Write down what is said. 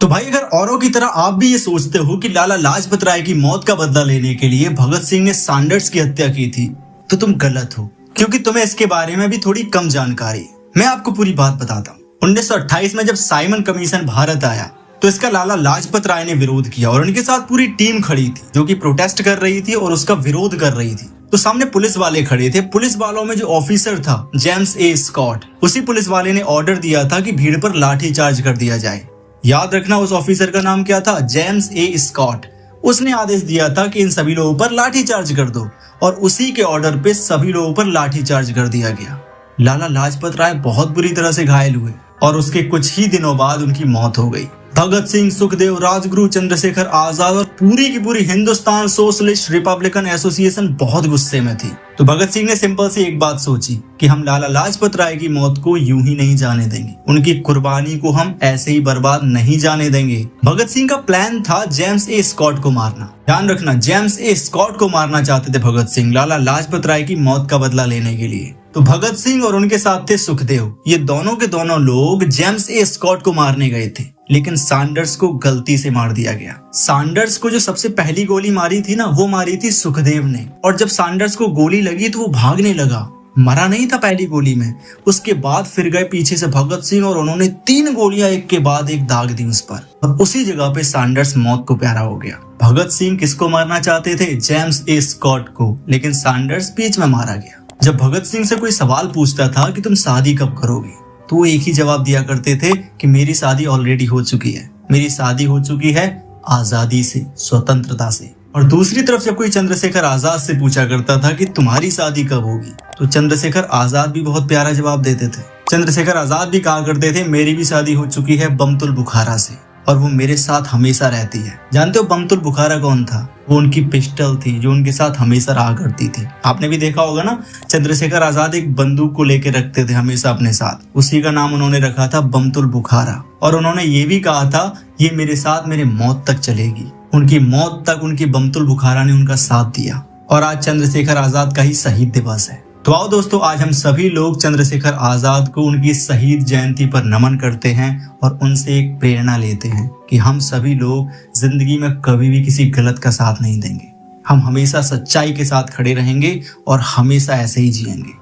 तो भाई अगर औरों की तरह आप भी ये सोचते हो कि लाला लाजपत राय की मौत का बदला लेने के लिए भगत सिंह ने सैंडर्स की हत्या की थी तो तुम गलत हो, क्योंकि तुम्हें इसके बारे में भी थोड़ी कम जानकारी है। मैं आपको पूरी बात बताता हूँ। 1928 में जब साइमन कमीशन भारत आया तो इसका लाला लाजपत राय ने विरोध किया और उनके साथ पूरी टीम खड़ी थी जो कि प्रोटेस्ट कर रही थी और उसका विरोध कर रही थी। तो सामने पुलिस वाले खड़े थे। पुलिस वालों में जो ऑफिसर था जेम्स ए स्कॉट, उसी पुलिस वाले ने ऑर्डर दिया था कि भीड़ पर लाठी चार्ज कर दिया जाए। याद रखना उस ऑफिसर का नाम क्या था, जेम्स ए स्कॉट। उसने आदेश दिया था कि इन सभी लोगों पर लाठी चार्ज कर दो और उसी के ऑर्डर पे सभी लोगों पर लाठी चार्ज कर दिया गया। लाला लाजपत राय बहुत बुरी तरह से घायल हुए और उसके कुछ ही दिनों बाद उनकी मौत हो गई। भगत सिंह, सुखदेव, राजगुरु, चंद्रशेखर आजाद और पूरी की पूरी हिंदुस्तान सोशलिस्ट रिपब्लिकन एसोसिएशन बहुत गुस्से में थी। तो भगत सिंह ने सिंपल सी एक बात सोची कि हम लाला लाजपत राय की मौत को यूं ही नहीं जाने देंगे, उनकी कुर्बानी को हम ऐसे ही बर्बाद नहीं जाने देंगे। भगत सिंह का प्लान था जेम्स ए स्कॉट को मारना। ध्यान रखना, जेम्स ए स्कॉट को मारना चाहते थे भगत सिंह लाला लाजपत राय की मौत का बदला लेने के लिए। तो भगत सिंह और उनके साथ थे सुखदेव। ये दोनों के दोनों लोग जेम्स ए स्कॉट को मारने गए थे, लेकिन सैंडर्स को गलती से मार दिया गया। सैंडर्स को जो सबसे पहली गोली मारी थी ना, वो मारी थी सुखदेव ने। और जब सैंडर्स को गोली लगी तो वो भागने लगा, मरा नहीं था पहली गोली में। उसके बाद फिर गए पीछे से भगत सिंह और उन्होंने 3 गोलियां एक के बाद एक दाग दी उस पर और उसी जगह पे सैंडर्स मौत को प्यारा हो गया। भगत सिंह किसको मारना चाहते थे? जेम्स ए स्कॉट को, लेकिन सैंडर्स बीच में मारा गया। जब भगत सिंह से कोई सवाल पूछता था कि तुम शादी कब करोगे, तो वो एक ही जवाब दिया करते थे कि मेरी शादी ऑलरेडी हो चुकी है, मेरी शादी हो चुकी है आजादी से, स्वतंत्रता से। और दूसरी तरफ जब कोई चंद्रशेखर आजाद से पूछा करता था कि तुम्हारी शादी कब होगी, तो चंद्रशेखर आजाद भी बहुत प्यारा जवाब देते थे। चंद्रशेखर आजाद भी कहा करते थे मेरी भी शादी हो चुकी है बमतुल बुखारा से और वो मेरे साथ हमेशा रहती है। जानते हो बमतुल बुखारा कौन था? वो उनकी पिस्टल थी जो उनके साथ हमेशा रहा करती थी। आपने भी देखा होगा ना, चंद्रशेखर आजाद एक बंदूक को लेके रखते थे हमेशा अपने साथ, उसी का नाम उन्होंने रखा था बमतुल बुखारा। और उन्होंने ये भी कहा था ये मेरे साथ मेरे मौत तक चलेगी। उनकी मौत तक उनकी बमतुल बुखारा ने उनका साथ दिया। और आज चंद्रशेखर आजाद का ही शहीद दिवस है। तो आओ दोस्तों, आज हम सभी लोग चंद्रशेखर आजाद को उनकी शहीद जयंती पर नमन करते हैं और उनसे एक प्रेरणा लेते हैं कि हम सभी लोग जिंदगी में कभी भी किसी गलत का साथ नहीं देंगे। हम हमेशा सच्चाई के साथ खड़े रहेंगे और हमेशा ऐसे ही जिएंगे।